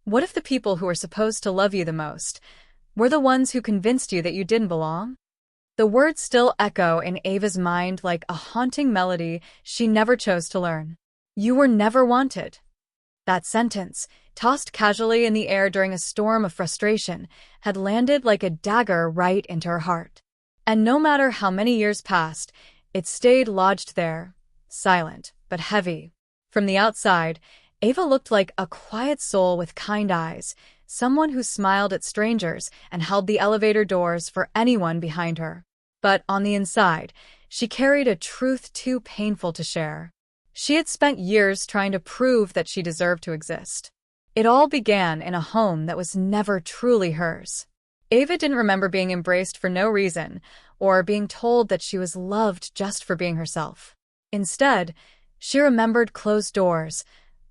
What if the people who were supposed to love you the most were the ones who convinced you that you didn't belong? The words still echo in Ava's mind like a haunting melody she never chose to learn. You were never wanted. That sentence, tossed casually in the air during a storm of frustration, had landed like a dagger right into her heart. And no matter how many years passed, it stayed lodged there, silent but heavy. From the outside, Ava looked like a quiet soul with kind eyes, someone who smiled at strangers and held the elevator doors for anyone behind her. But on the inside, she carried a truth too painful to share. She had spent years trying to prove that she deserved to exist. It all began in a home that was never truly hers. Ava didn't remember being embraced for no reason, or being told that she was loved just for being herself. Instead, she remembered closed doors,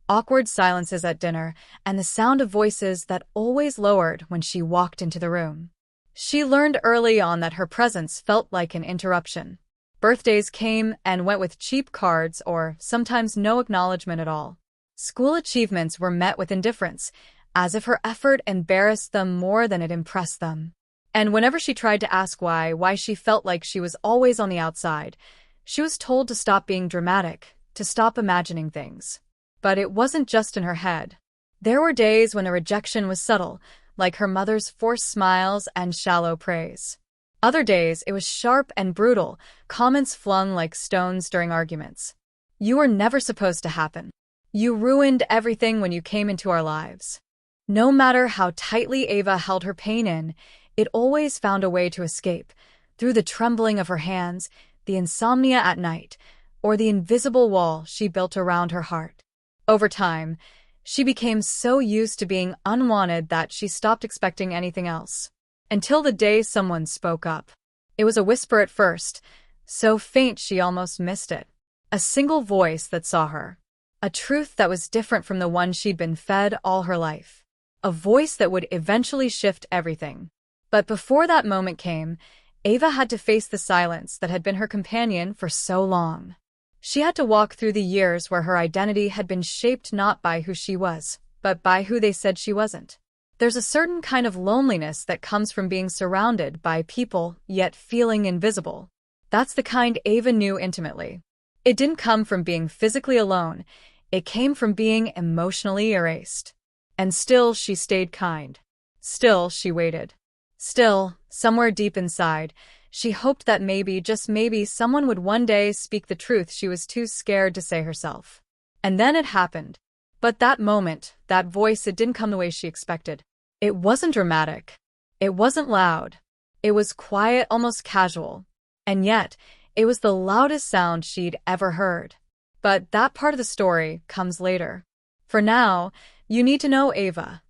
awkward silences at dinner, and the sound of voices that always lowered when she walked into the room. She learned early on that her presence felt like an interruption. Birthdays came and went with cheap cards or sometimes no acknowledgement at all. School achievements were met with indifference, as if her effort embarrassed them more than it impressed them. And whenever she tried to ask why she felt like she was always on the outside, she was told to stop being dramatic, to stop imagining things. But it wasn't just in her head. There were days when the rejection was subtle, like her mother's forced smiles and shallow praise. Other days, it was sharp and brutal, comments flung like stones during arguments. You were never supposed to happen. You ruined everything when you came into our lives. No matter how tightly Ava held her pain in, it always found a way to escape, through the trembling of her hands, the insomnia at night, or the invisible wall she built around her heart. Over time, she became so used to being unwanted that she stopped expecting anything else. Until the day someone spoke up. It was a whisper at first, so faint she almost missed it. A single voice that saw her. A truth that was different from the one she'd been fed all her life. A voice that would eventually shift everything. But before that moment came, Ava had to face the silence that had been her companion for so long. She had to walk through the years where her identity had been shaped not by who she was, but by who they said she wasn't. There's a certain kind of loneliness that comes from being surrounded by people, yet feeling invisible. That's the kind Ava knew intimately. It didn't come from being physically alone, it came from being emotionally erased. And still she stayed kind. Still she waited. Still, somewhere deep inside, she hoped that maybe, just maybe, someone would one day speak the truth she was too scared to say herself. And then it happened. But that moment, that voice, it didn't come the way she expected. It wasn't dramatic. It wasn't loud. It was quiet, almost casual. And yet, it was the loudest sound she'd ever heard. But that part of the story comes later. For now, you need to know Ava.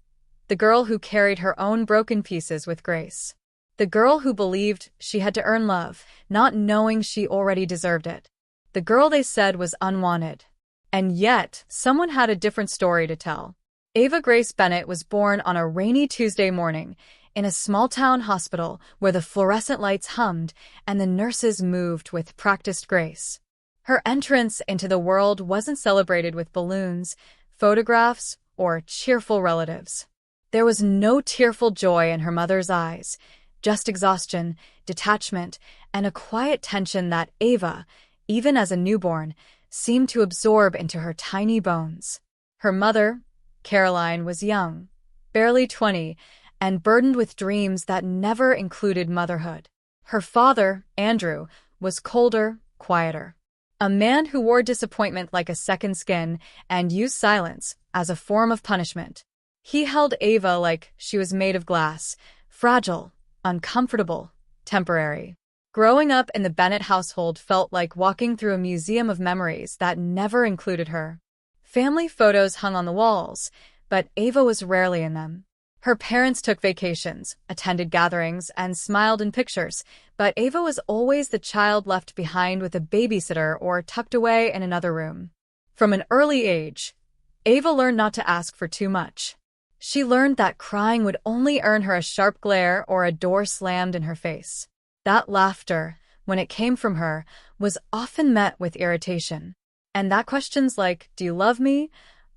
The girl who carried her own broken pieces with grace. The girl who believed she had to earn love, not knowing she already deserved it. The girl they said was unwanted. And yet, someone had a different story to tell. Ava Grace Bennett was born on a rainy Tuesday morning in a small-town hospital where the fluorescent lights hummed and the nurses moved with practiced grace. Her entrance into the world wasn't celebrated with balloons, photographs, or cheerful relatives. There was no tearful joy in her mother's eyes, just exhaustion, detachment, and a quiet tension that Ava, even as a newborn, seemed to absorb into her tiny bones. Her mother, Caroline, was young, barely 20, and burdened with dreams that never included motherhood. Her father, Andrew, was colder, quieter. A man who wore disappointment like a second skin and used silence as a form of punishment. He held Ava like she was made of glass, fragile, uncomfortable, temporary. Growing up in the Bennett household felt like walking through a museum of memories that never included her. Family photos hung on the walls, but Ava was rarely in them. Her parents took vacations, attended gatherings, and smiled in pictures, but Ava was always the child left behind with a babysitter or tucked away in another room. From an early age, Ava learned not to ask for too much. She learned that crying would only earn her a sharp glare or a door slammed in her face. That laughter, when it came from her, was often met with irritation. And that questions like, "Do you love me?"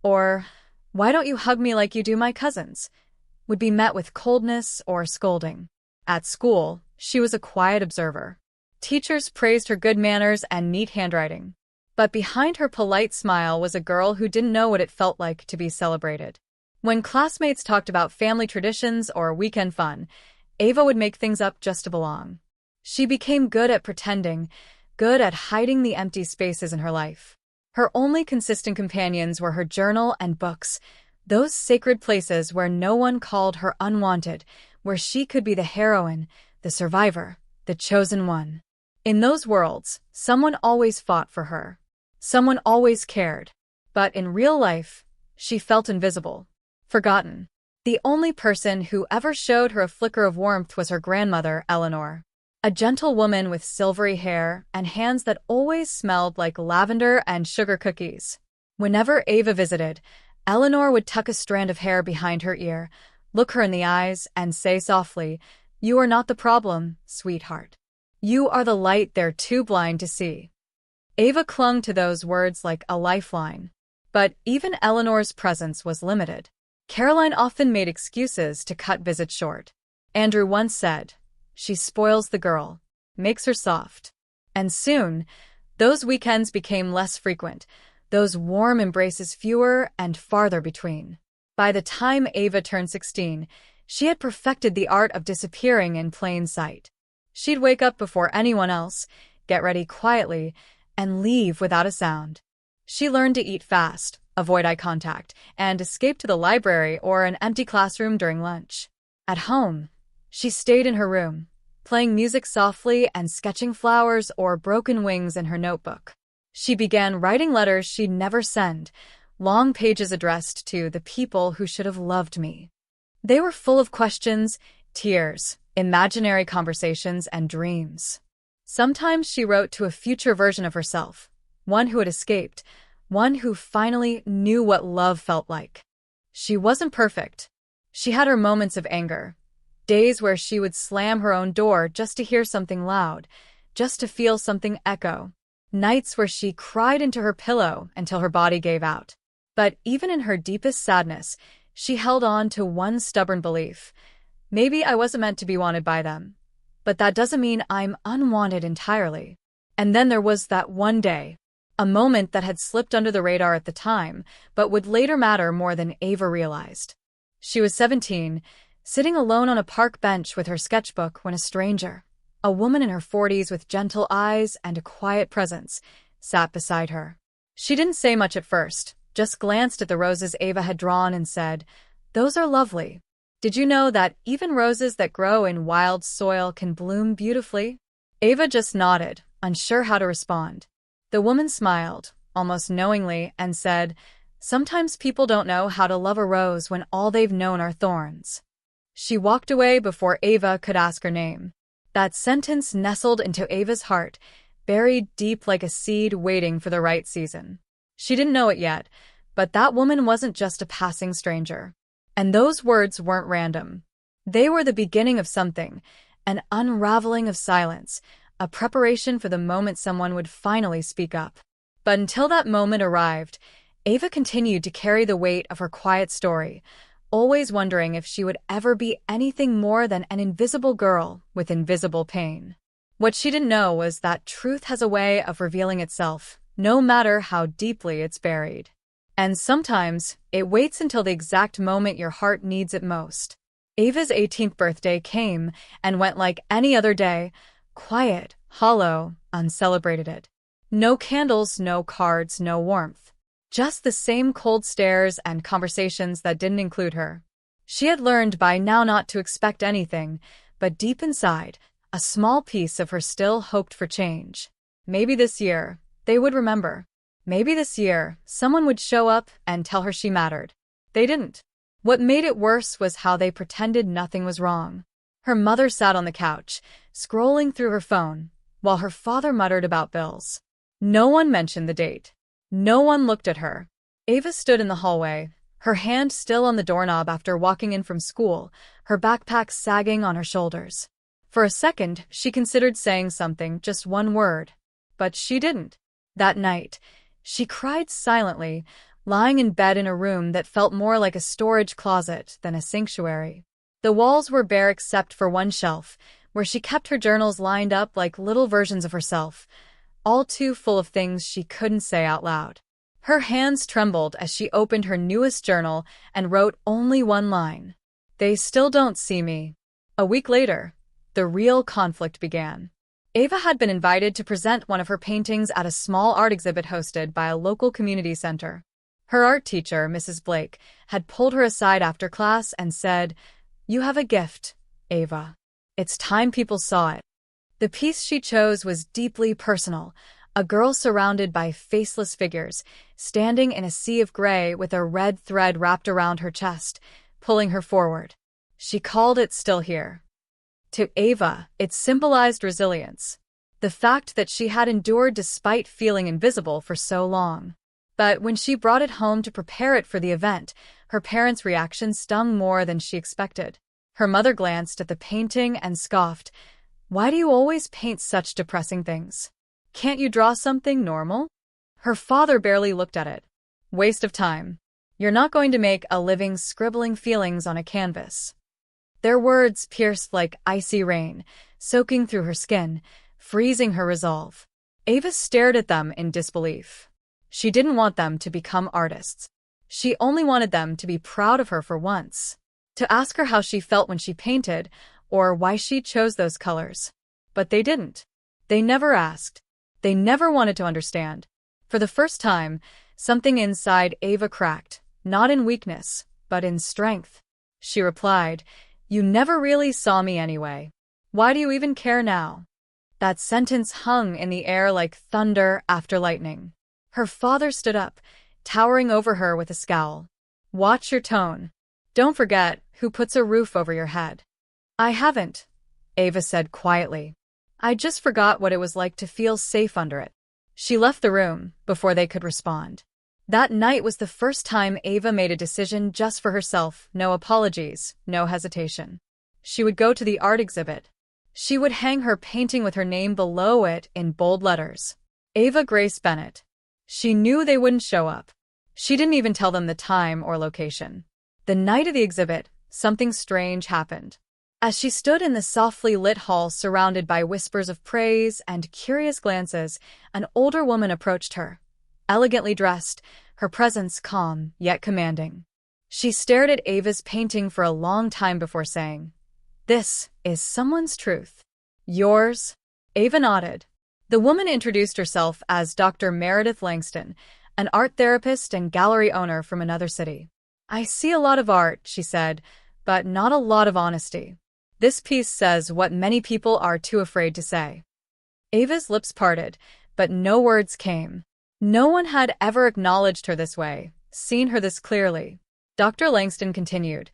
or "Why don't you hug me like you do my cousins?" would be met with coldness or scolding. At school, she was a quiet observer. Teachers praised her good manners and neat handwriting. But behind her polite smile was a girl who didn't know what it felt like to be celebrated. When classmates talked about family traditions or weekend fun, Ava would make things up just to belong. She became good at pretending, good at hiding the empty spaces in her life. Her only consistent companions were her journal and books, those sacred places where no one called her unwanted, where she could be the heroine, the survivor, the chosen one. In those worlds, someone always fought for her. Someone always cared. But in real life, she felt invisible, forgotten. The only person who ever showed her a flicker of warmth was her grandmother, Eleanor. A gentle woman with silvery hair and hands that always smelled like lavender and sugar cookies. Whenever Ava visited, Eleanor would tuck a strand of hair behind her ear, look her in the eyes, and say softly, "You are not the problem, sweetheart. You are the light they're too blind to see." Ava clung to those words like a lifeline. But even Eleanor's presence was limited. Caroline often made excuses to cut visits short. Andrew once said, "She spoils the girl, makes her soft." And soon, those weekends became less frequent, those warm embraces fewer and farther between. By the time Ava turned 16, she had perfected the art of disappearing in plain sight. She'd wake up before anyone else, get ready quietly, and leave without a sound. She learned to eat fast, avoid eye contact, and escape to the library or an empty classroom during lunch. At home, she stayed in her room, playing music softly and sketching flowers or broken wings in her notebook. She began writing letters she'd never send, long pages addressed to the people who should have loved me. They were full of questions, tears, imaginary conversations, and dreams. Sometimes she wrote to a future version of herself, one who had escaped, one who finally knew what love felt like. She wasn't perfect. She had her moments of anger, days where she would slam her own door just to hear something loud, just to feel something echo, nights where she cried into her pillow until her body gave out. But even in her deepest sadness, she held on to one stubborn belief. Maybe I wasn't meant to be wanted by them, but that doesn't mean I'm unwanted entirely. And then there was that one day, a moment that had slipped under the radar at the time, but would later matter more than Ava realized. She was 17, sitting alone on a park bench with her sketchbook when a stranger, a woman in her 40s with gentle eyes and a quiet presence, sat beside her. She didn't say much at first, just glanced at the roses Ava had drawn and said, "Those are lovely. Did you know that even roses that grow in wild soil can bloom beautifully?" Ava just nodded, unsure how to respond. The woman smiled, almost knowingly, and said, "Sometimes people don't know how to love a rose when all they've known are thorns." She walked away before Ava could ask her name. That sentence nestled into Ava's heart, buried deep like a seed waiting for the right season. She didn't know it yet, but that woman wasn't just a passing stranger. And those words weren't random. They were the beginning of something, an unraveling of silence, a preparation for the moment someone would finally speak up. But until that moment arrived, Ava continued to carry the weight of her quiet story, always wondering if she would ever be anything more than an invisible girl with invisible pain. What she didn't know was that truth has a way of revealing itself, no matter how deeply it's buried. And sometimes, it waits until the exact moment your heart needs it most. Ava's 18th birthday came and went like any other day, quiet, hollow, uncelebrated. No candles, no cards, no warmth. Just the same cold stares and conversations that didn't include her. She had learned by now not to expect anything, but deep inside, a small piece of her still hoped for change. Maybe this year, they would remember. Maybe this year, someone would show up and tell her she mattered. They didn't. What made it worse was how they pretended nothing was wrong. Her mother sat on the couch, scrolling through her phone, while her father muttered about bills. No one mentioned the date. No one looked at her. Ava stood in the hallway, her hand still on the doorknob after walking in from school, her backpack sagging on her shoulders. For a second, she considered saying something, just one word. But she didn't. That night, she cried silently, lying in bed in a room that felt more like a storage closet than a sanctuary. The walls were bare except for one shelf, where she kept her journals lined up like little versions of herself, all too full of things she couldn't say out loud. Her hands trembled as she opened her newest journal and wrote only one line. "They still don't see me." A week later, the real conflict began. Ava had been invited to present one of her paintings at a small art exhibit hosted by a local community center. Her art teacher, Mrs. Blake, had pulled her aside after class and said, "You have a gift, Ava. It's time people saw it." The piece she chose was deeply personal, a girl surrounded by faceless figures, standing in a sea of gray with a red thread wrapped around her chest, pulling her forward. She called it "Still Here." To Ava, it symbolized resilience, the fact that she had endured despite feeling invisible for so long. But when she brought it home to prepare it for the event, her parents' reaction stung more than she expected. Her mother glanced at the painting and scoffed, "Why do you always paint such depressing things? Can't you draw something normal?" Her father barely looked at it. "Waste of time. You're not going to make a living scribbling feelings on a canvas." Their words pierced like icy rain, soaking through her skin, freezing her resolve. Ava stared at them in disbelief. She didn't want them to become artists. She only wanted them to be proud of her for once, to ask her how she felt when she painted, or why she chose those colors. But they didn't. They never asked. They never wanted to understand. For the first time, something inside Ava cracked, not in weakness, but in strength. She replied, "You never really saw me anyway. Why do you even care now?" That sentence hung in the air like thunder after lightning. Her father stood up, towering over her with a scowl. "Watch your tone. Don't forget who puts a roof over your head." "I haven't," Ava said quietly. "I just forgot what it was like to feel safe under it." She left the room before they could respond. That night was the first time Ava made a decision just for herself, no apologies, no hesitation. She would go to the art exhibit. She would hang her painting with her name below it in bold letters. Ava Grace Bennett. She knew they wouldn't show up. She didn't even tell them the time or location. The night of the exhibit, something strange happened. As she stood in the softly lit hall surrounded by whispers of praise and curious glances, an older woman approached her. Elegantly dressed, her presence calm yet commanding. She stared at Ava's painting for a long time before saying, "This is someone's truth." "Yours?" Ava nodded. The woman introduced herself as Dr. Meredith Langston, an art therapist and gallery owner from another city. "I see a lot of art," she said, "but not a lot of honesty. This piece says what many people are too afraid to say." Ava's lips parted, but no words came. No one had ever acknowledged her this way, seen her this clearly. Dr. Langston continued,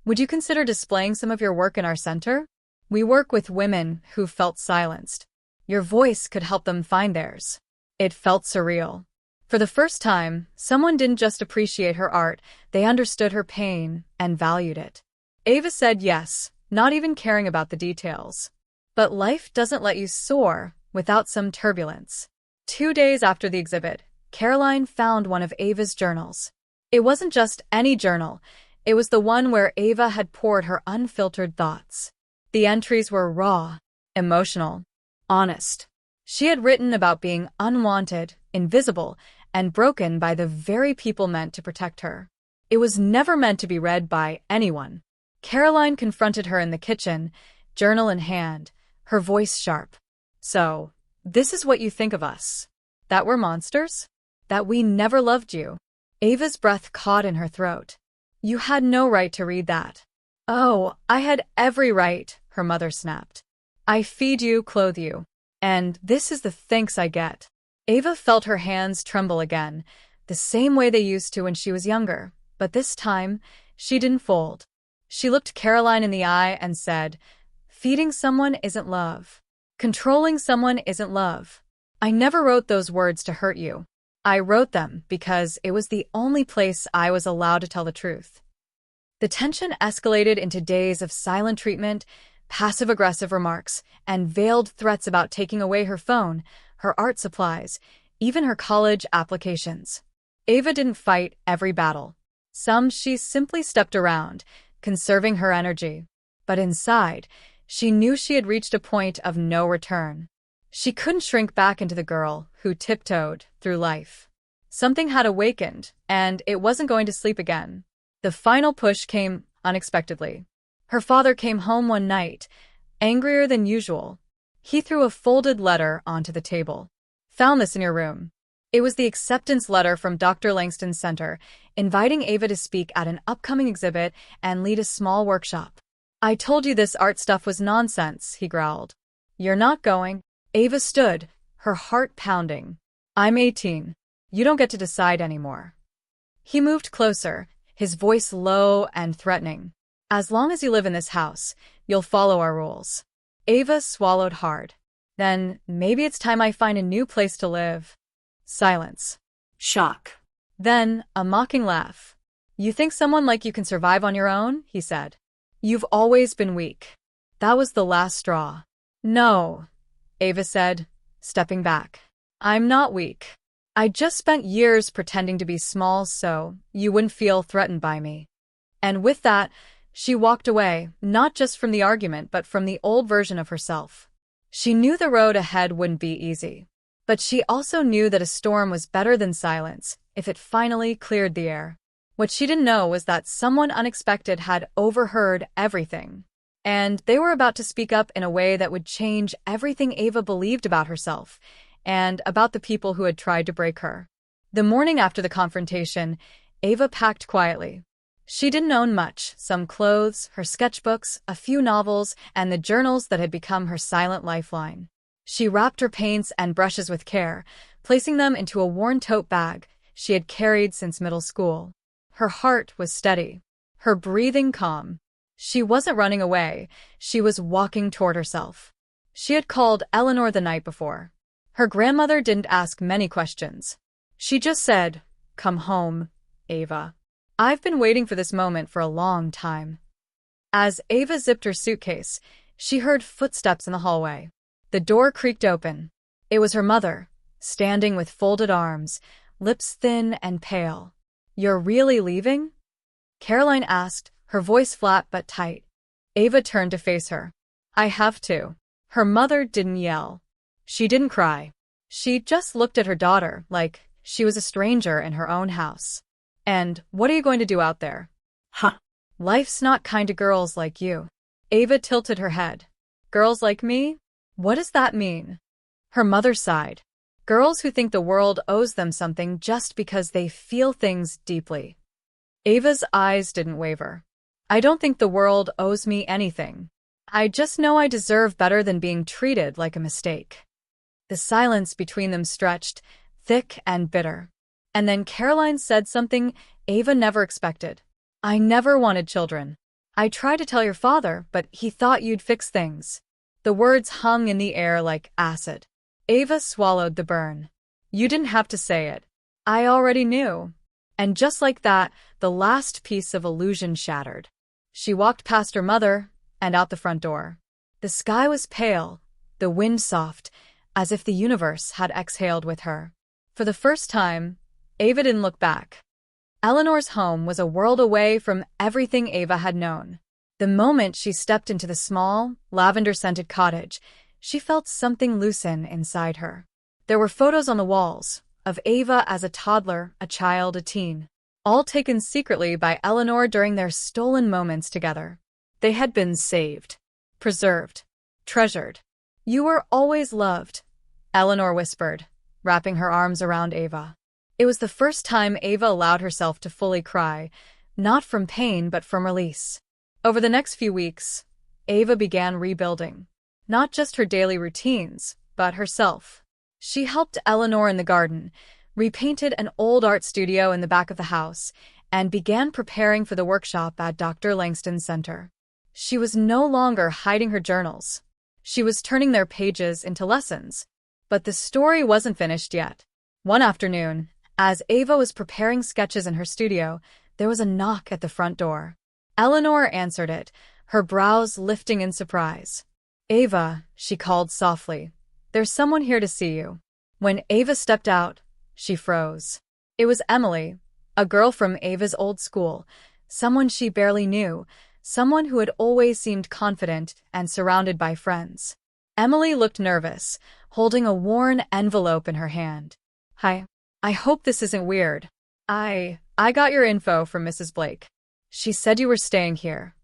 "Would you consider displaying some of your work in our center? We work with women who felt silenced. Your voice could help them find theirs." It felt surreal. For the first time, someone didn't just appreciate her art, they understood her pain and valued it. Ava said yes, not even caring about the details. But life doesn't let you soar without some turbulence. 2 days after the exhibit, Caroline found one of Ava's journals. It wasn't just any journal, it was the one where Ava had poured her unfiltered thoughts. The entries were raw, emotional, honest. She had written about being unwanted, invisible, and broken by the very people meant to protect her. It was never meant to be read by anyone. Caroline confronted her in the kitchen, journal in hand, her voice sharp. "So, this is what you think of us? That we're monsters? That we never loved you?" Ava's breath caught in her throat. "You had no right to read that." "Oh, I had every right," her mother snapped. "I feed you, clothe you. And this is the thanks I get." Ava felt her hands tremble again, the same way they used to when she was younger, but this time, she didn't fold. She looked Caroline in the eye and said, "Feeding someone isn't love. Controlling someone isn't love. I never wrote those words to hurt you. I wrote them because it was the only place I was allowed to tell the truth." The tension escalated into days of silent treatment, passive-aggressive remarks, and veiled threats about taking away her phone, her art supplies, even her college applications. Ava didn't fight every battle. Some she simply stepped around, conserving her energy. But inside, she knew she had reached a point of no return. She couldn't shrink back into the girl who tiptoed through life. Something had awakened, and it wasn't going to sleep again. The final push came unexpectedly. Her father came home one night, angrier than usual. He threw a folded letter onto the table. "Found this in your room." It was the acceptance letter from Dr. Langston's center, inviting Ava to speak at an upcoming exhibit and lead a small workshop. "I told you this art stuff was nonsense," he growled. "You're not going." Ava stood, her heart pounding. "I'm 18. You don't get to decide anymore." He moved closer, his voice low and threatening. "As long as you live in this house, you'll follow our rules." Ava swallowed hard. "Then maybe it's time I find a new place to live." Silence. Shock. Then a mocking laugh. "You think someone like you can survive on your own?" he said. "You've always been weak." That was the last straw. "No," Ava said, stepping back. "I'm not weak. I just spent years pretending to be small so you wouldn't feel threatened by me." And with that, she walked away, not just from the argument but from the old version of herself. She knew the road ahead wouldn't be easy. But she also knew that a storm was better than silence if it finally cleared the air. What she didn't know was that someone unexpected had overheard everything. And they were about to speak up in a way that would change everything Ava believed about herself and about the people who had tried to break her. The morning after the confrontation, Ava packed quietly. She didn't own much: some clothes, her sketchbooks, a few novels, and the journals that had become her silent lifeline. She wrapped her paints and brushes with care, placing them into a worn tote bag she had carried since middle school. Her heart was steady, her breathing calm. She wasn't running away, she was walking toward herself. She had called Eleanor the night before. Her grandmother didn't ask many questions. She just said, "Come home, Ava. I've been waiting for this moment for a long time." As Ava zipped her suitcase, she heard footsteps in the hallway. The door creaked open. It was her mother, standing with folded arms, lips thin and pale. "You're really leaving?" Caroline asked, her voice flat but tight. Ava turned to face her. "I have to." Her mother didn't yell. She didn't cry. She just looked at her daughter like she was a stranger in her own house. "And what are you going to do out there?" Huh. "Life's not kind to girls like you." Ava tilted her head. "Girls like me? What does that mean?" Her mother sighed. "Girls who think the world owes them something just because they feel things deeply." Ava's eyes didn't waver. "I don't think the world owes me anything. I just know I deserve better than being treated like a mistake." The silence between them stretched, thick and bitter. And then Caroline said something Ava never expected. "I never wanted children. I tried to tell your father, but he thought you'd fix things." The words hung in the air like acid. Ava swallowed the burn. "You didn't have to say it. I already knew." And just like that, the last piece of illusion shattered. She walked past her mother and out the front door. The sky was pale, the wind soft, as if the universe had exhaled with her. For the first time, Ava didn't look back. Eleanor's home was a world away from everything Ava had known. The moment she stepped into the small, lavender-scented cottage, she felt something loosen inside her. There were photos on the walls, of Ava as a toddler, a child, a teen, all taken secretly by Eleanor during their stolen moments together. They had been saved, preserved, treasured. "You were always loved," Eleanor whispered, wrapping her arms around Ava. It was the first time Ava allowed herself to fully cry, not from pain but from release. Over the next few weeks, Ava began rebuilding. Not just her daily routines, but herself. She helped Eleanor in the garden, repainted an old art studio in the back of the house, and began preparing for the workshop at Dr. Langston's center. She was no longer hiding her journals. She was turning their pages into lessons. But the story wasn't finished yet. One afternoon, as Ava was preparing sketches in her studio, there was a knock at the front door. Eleanor answered it, her brows lifting in surprise. "Ava," she called softly, "there's someone here to see you." When Ava stepped out, she froze. It was Emily, a girl from Ava's old school, someone she barely knew, someone who had always seemed confident and surrounded by friends. Emily looked nervous, holding a worn envelope in her hand. Hi. I hope this isn't weird. I got your info from Mrs. Blake. She said you were staying here.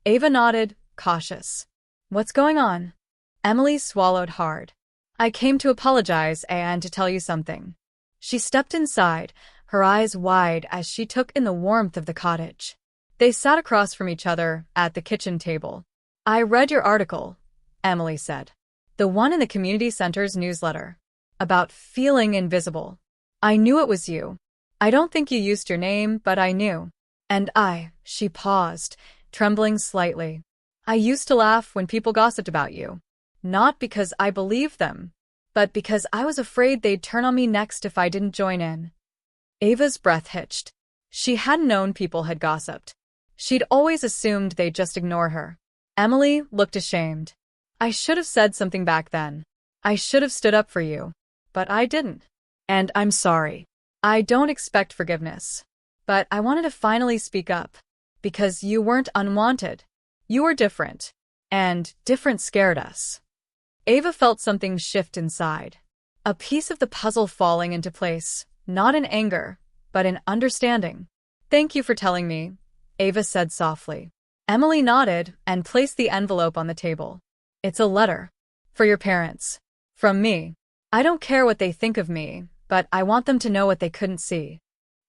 Ava nodded, cautious. What's going on? Emily swallowed hard. I came to apologize and to tell you something. She stepped inside, her eyes wide as she took in the warmth of the cottage. They sat across from each other at the kitchen table. I read your article, Emily said. The one in the community center's newsletter. About feeling invisible. I knew it was you. I don't think you used your name, but I knew. And she paused, trembling slightly. I used to laugh when people gossiped about you. Not because I believed them, but because I was afraid they'd turn on me next if I didn't join in. Ava's breath hitched. She hadn't known people had gossiped. She'd always assumed they'd just ignore her. Emily looked ashamed. I should have said something back then. I should have stood up for you. But I didn't. And I'm sorry. I don't expect forgiveness. But I wanted to finally speak up. Because you weren't unwanted. You were different. And different scared us. Ava felt something shift inside. A piece of the puzzle falling into place, not in anger, but in understanding. Thank you for telling me, Ava said softly. Emily nodded and placed the envelope on the table. It's a letter. For your parents. From me. I don't care what they think of me, but I want them to know what they couldn't see.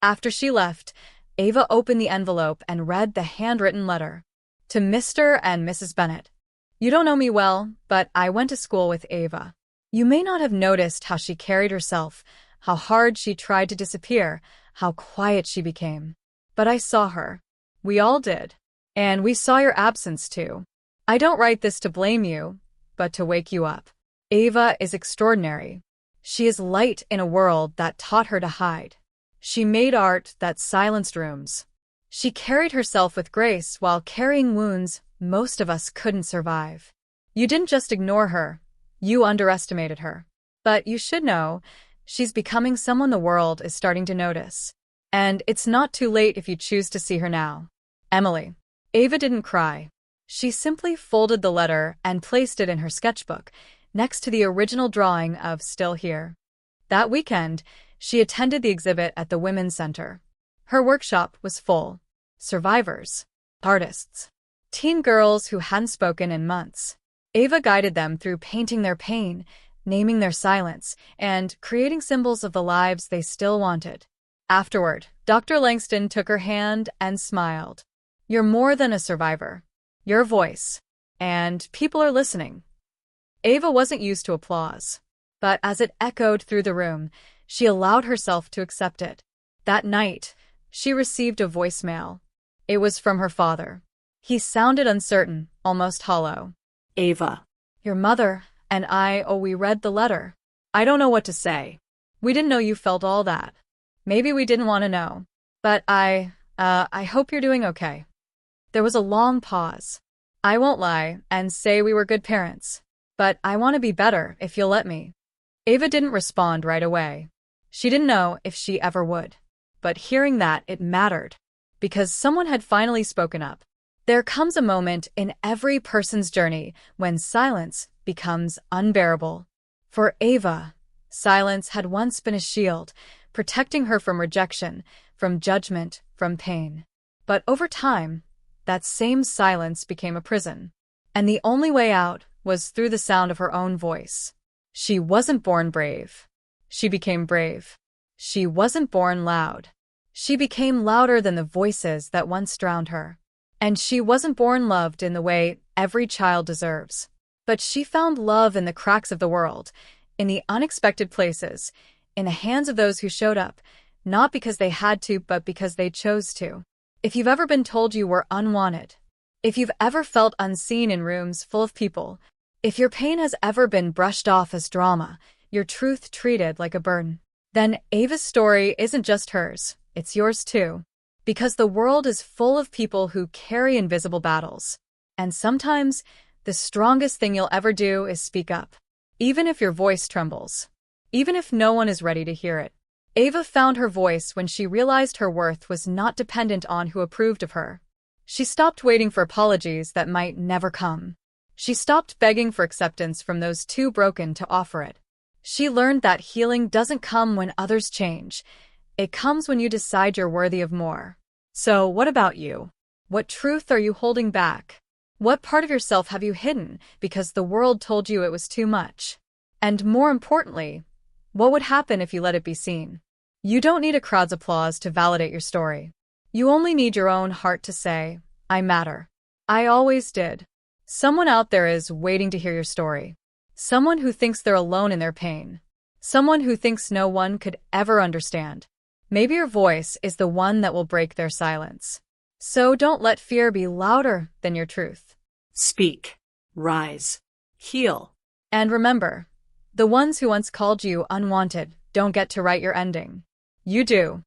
After she left, Ava opened the envelope and read the handwritten letter. To Mr. and Mrs. Bennett. You don't know me well, but I went to school with Ava. You may not have noticed how she carried herself, how hard she tried to disappear, how quiet she became. But I saw her. We all did. And we saw your absence too. I don't write this to blame you, but to wake you up. Ava is extraordinary. She is light in a world that taught her to hide. She made art that silenced rooms. She carried herself with grace while carrying wounds most of us couldn't survive. You didn't just ignore her, you underestimated her. But you should know, she's becoming someone the world is starting to notice. And it's not too late if you choose to see her now. Emily. Ava didn't cry. She simply folded the letter and placed it in her sketchbook, next to the original drawing of Still Here. That weekend, she attended the exhibit at the Women's Center. Her workshop was full. Survivors. Artists. Teen girls who hadn't spoken in months. Ava guided them through painting their pain, naming their silence, and creating symbols of the lives they still wanted. Afterward, Dr. Langston took her hand and smiled. You're more than a survivor. You're a voice. And people are listening. Ava wasn't used to applause. But as it echoed through the room, she allowed herself to accept it. That night, she received a voicemail. It was from her father. He sounded uncertain, almost hollow. Ava. Your mother and we read the letter. I don't know what to say. We didn't know you felt all that. Maybe we didn't want to know. But I hope you're doing okay. There was a long pause. I won't lie and say we were good parents. But I want to be better if you'll let me. Ava didn't respond right away. She didn't know if she ever would. But hearing that, it mattered. Because someone had finally spoken up. There comes a moment in every person's journey when silence becomes unbearable. For Ava, silence had once been a shield, protecting her from rejection, from judgment, from pain. But over time, that same silence became a prison. And the only way out was through the sound of her own voice. She wasn't born brave. She became brave. She wasn't born loud. She became louder than the voices that once drowned her. And she wasn't born loved in the way every child deserves. But she found love in the cracks of the world, in the unexpected places, in the hands of those who showed up, not because they had to, but because they chose to. If you've ever been told you were unwanted, if you've ever felt unseen in rooms full of people, if your pain has ever been brushed off as drama, your truth treated like a burden, then Ava's story isn't just hers, it's yours too. Because the world is full of people who carry invisible battles. And sometimes, the strongest thing you'll ever do is speak up. Even if your voice trembles. Even if no one is ready to hear it. Ava found her voice when she realized her worth was not dependent on who approved of her. She stopped waiting for apologies that might never come. She stopped begging for acceptance from those too broken to offer it. She learned that healing doesn't come when others change. It comes when you decide you're worthy of more. So, what about you? What truth are you holding back? What part of yourself have you hidden because the world told you it was too much? And more importantly, what would happen if you let it be seen? You don't need a crowd's applause to validate your story. You only need your own heart to say, I matter. I always did. Someone out there is waiting to hear your story. Someone who thinks they're alone in their pain. Someone who thinks no one could ever understand. Maybe your voice is the one that will break their silence. So don't let fear be louder than your truth. Speak, rise, heal. And remember, the ones who once called you unwanted don't get to write your ending. You do.